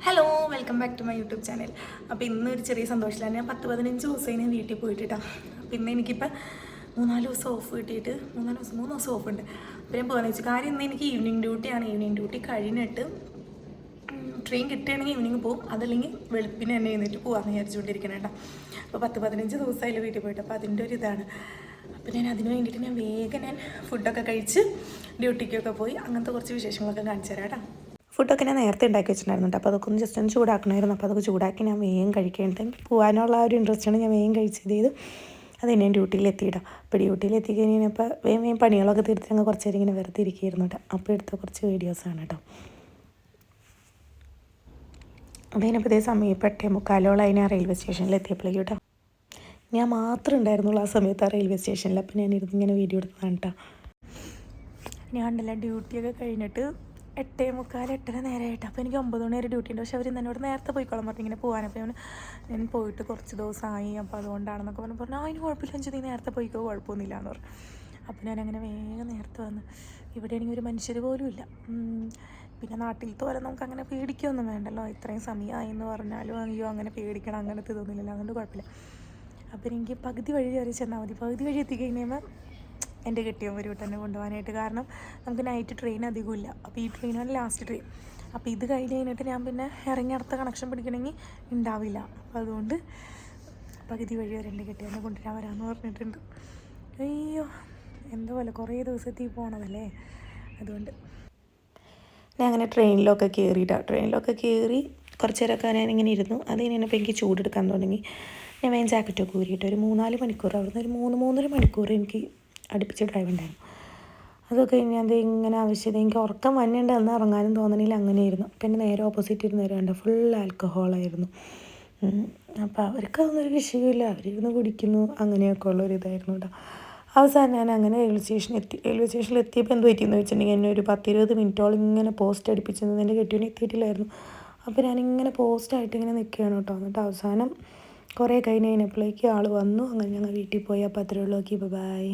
Hello welcome back to my YouTube channel. അപ്പോൾ ഇന്ന് ഒരു ചെറിയ സന്തോഷമില്ല. ഞാൻ 10-15 ദിവസമായി ഞാൻ വീട്ടിൽ പോയിട്ടാണ്. അപ്പോൾ ഇന്ന് എനിക്കിപ്പോൾ 3-4 ദിവസം ഓഫ് കിട്ടിയിട്ട് 3 ദിവസം ഓഫ് ഉണ്ട്. അപ്പോൾ ഞാൻ പോകുന്നത് വെച്ചാൽ കാര്യം ഇന്ന് എനിക്ക് ഈവനിങ് ഡ്യൂട്ടിയാണ്. ഈവനിങ് ഡ്യൂട്ടി കഴിഞ്ഞിട്ട് ട്രെയിൻ കിട്ടുകയാണെങ്കിൽ ഈവനിങ് പോകും, അതല്ലെങ്കിൽ വെളുപ്പിന് തന്നെ എഴുന്നേറ്റ് പോകാമെന്ന് വിചാരിച്ചുകൊണ്ടിരിക്കണം കേട്ടോ. അപ്പോൾ 10-15 ദിവസമായില്ല വീട്ടിൽ പോയിട്ട്, അപ്പോൾ അതിൻ്റെ ഒരു ഇതാണ്. അപ്പോൾ ഞാൻ അതിന് വേണ്ടിയിട്ട് ഞാൻ ഫുഡൊക്കെ കഴിച്ച് ഡ്യൂട്ടിക്കൊക്കെ പോയി അങ്ങനത്തെ കുറച്ച് വിശേഷങ്ങളൊക്കെ കാണിച്ചു തരാം കേട്ടോ. ഫുഡൊക്കെ ഞാൻ നേരത്തെ ഉണ്ടാക്കി വെച്ചിട്ടുണ്ടായിരുന്നു. അപ്പോൾ അതൊക്കെ ഒന്ന് ജസ്റ്റ് ഒന്ന് ചൂടാക്കണമായിരുന്നു. അപ്പോൾ അതൊക്കെ ചൂടാക്കി ഞാൻ വേഗം കഴിക്കേണ്ടത് എനിക്ക് പോകാനുള്ള ആ ഒരു ഇൻട്രസ്റ്റാണ് ഞാൻ വേഗം കഴിച്ചത് ചെയ്തു. അത് ഞാൻ ഡ്യൂട്ടിയിൽ എത്തിയിടാം. അപ്പോൾ ഡ്യൂട്ടിയിൽ എത്തിക്കഴിഞ്ഞപ്പോൾ വേഗം പണികളൊക്കെ തീർത്ത് ഞങ്ങൾ കുറച്ച് നേരം ഇങ്ങനെ വെറുതെ ഇരിക്കുകയായിരുന്നു കേട്ടോ. അപ്പോൾ എടുത്ത കുറച്ച് വീഡിയോസാണ് കേട്ടോ. അതിനപ്പോൾ ഇതേ സമയം 8:45 അതിന് ആ റെയിൽവേ സ്റ്റേഷനിൽ എത്തിയപ്പോഴേക്കും കേട്ടോ. ഞാൻ മാത്രമേ ഉണ്ടായിരുന്നുള്ളൂ ആ സമയത്ത് ആ റെയിൽവേ സ്റ്റേഷനിൽ. അപ്പോൾ ഞാൻ ഇങ്ങനെ വീഡിയോ എടുത്തതാണ് കേട്ടോ. ഞാൻ ഉണ്ടല്ലോ ഡ്യൂട്ടിയൊക്കെ കഴിഞ്ഞിട്ട് 8:45 നേരമായിട്ട്. അപ്പോൾ എനിക്ക് 9 മണി വരെ ഡ്യൂട്ടി ഉണ്ട്. പക്ഷേ അവർ എന്നോട് നേരത്തെ പോയിക്കോളാൻ പറഞ്ഞു ഇങ്ങനെ പോകാൻ. അപ്പോൾ ഞാൻ പോയിട്ട് കുറച്ച് ദിവസമായി, അപ്പോൾ അതുകൊണ്ടാണെന്നൊക്കെ പറഞ്ഞു. അതിന് കുഴപ്പമില്ല, നീ നേരത്തെ പോയിക്കോ, കുഴപ്പമൊന്നുമില്ല എന്ന് പറഞ്ഞു. അപ്പോൾ ഞാനങ്ങനെ വേഗം നേരത്തെ വന്ന്. ഇവിടെയാണെങ്കിൽ ഒരു മനുഷ്യർ പോലും ഇല്ല. പിന്നെ നാട്ടിലത്തെ പോലെ നമുക്ക് അങ്ങനെ പേടിക്കൊന്നും വേണ്ടല്ലോ. ഇത്രയും സമയമായി എന്ന് പറഞ്ഞാലും അയ്യോ അങ്ങനെ പേടിക്കണം അങ്ങനത്തെ ഇതൊന്നുമില്ലല്ലോ, അതുകൊണ്ട് കുഴപ്പമില്ല. അപ്പോൾ എനിക്ക് പകുതി വഴി കയറി ചെന്നാൽ മതി. പകുതി വഴി എത്തിക്കഴിഞ്ഞാൽ എൻ്റെ കെട്ടിയവൻ വരും തന്നെ കൊണ്ടുപോകാനായിട്ട്. കാരണം നമുക്ക് നൈറ്റ് ട്രെയിൻ അധികമില്ല. അപ്പോൾ ഈ ട്രെയിനാണ് ലാസ്റ്റ് ട്രെയിൻ. അപ്പോൾ ഇത് കഴിഞ്ഞിട്ട് ഞാൻ പിന്നെ ഇറങ്ങി അടുത്ത കണക്ഷൻ പിടിക്കണമെങ്കിൽ ഉണ്ടാവില്ല. അപ്പോൾ അതുകൊണ്ട് പകുതി വഴി വരെ എൻ്റെ കെട്ടിയവനെ കൊണ്ടുവരാൻ വരാമെന്ന് പറഞ്ഞിട്ടുണ്ട്. അയ്യോ എന്തോ പോലെ കുറേ ദിവസത്തിൽ പോകണതല്ലേ, അതുകൊണ്ട് ഞാൻ അങ്ങനെ ട്രെയിനിലൊക്കെ കയറി കുറച്ച് നേരമൊക്കെ ഞാനിങ്ങനെ ഇരുന്നു. അത് കഴിഞ്ഞപ്പോൾ എനിക്ക് ചൂടെടുക്കാൻ തുടങ്ങി. ഞാൻ വേഗം ജാക്കറ്റൊക്കെ ഊരിയിട്ട് ഒരു 3-4 മണിക്കൂർ അവിടുന്ന് ഒരു 3-3.5 മണിക്കൂർ എനിക്ക് അടുപ്പിച്ച് ഡ്രൈവ് ഉണ്ടായിരുന്നു. അതൊക്കെ കഴിഞ്ഞാൽ അത് ഇങ്ങനെ ആവശ്യമില്ല, എനിക്ക് ഉറക്കം വന്നിട്ട് അന്ന് ഇറങ്ങാനും തോന്നണില്ല, അങ്ങനെയായിരുന്നു. പിന്നെ നേരെ ഓപ്പോസിറ്റ് ഇരുന്ന് നേരം ഫുൾ ആൽക്കഹോളായിരുന്നു. അപ്പോൾ അവർക്ക് അതൊന്നൊരു വിഷയമില്ല, അവരിരുന്ന് കുടിക്കുന്നു, അങ്ങനെയൊക്കെ ഉള്ളൊരിതായിരുന്നു കേട്ടോ. അവസാനം ഞാൻ അങ്ങനെ റെയിൽവേ സ്റ്റേഷനിൽ എത്തിയപ്പോൾ എന്ത് പറ്റിയെന്ന് വെച്ചിട്ടുണ്ടെങ്കിൽ എന്നെ ഒരു 10-20 മിനിറ്റോളം ഇങ്ങനെ പോസ്റ്റ് അടുപ്പിച്ചെന്ന് എൻ്റെ കെട്ടിയവന് എത്തിയിട്ടില്ലായിരുന്നു. അപ്പോൾ ഞാനിങ്ങനെ പോസ്റ്റായിട്ട് ഇങ്ങനെ നിൽക്കുകയാണ് കേട്ടോ. എന്നിട്ട് അവസാനം കുറേ കഴിഞ്ഞപ്പോഴേക്കും ആൾ വന്നു. അങ്ങനെ ഞങ്ങൾ വീട്ടിൽ പോയി. അപ്പോൾ അത്രയേ ഉള്ളൂ. Okay, by.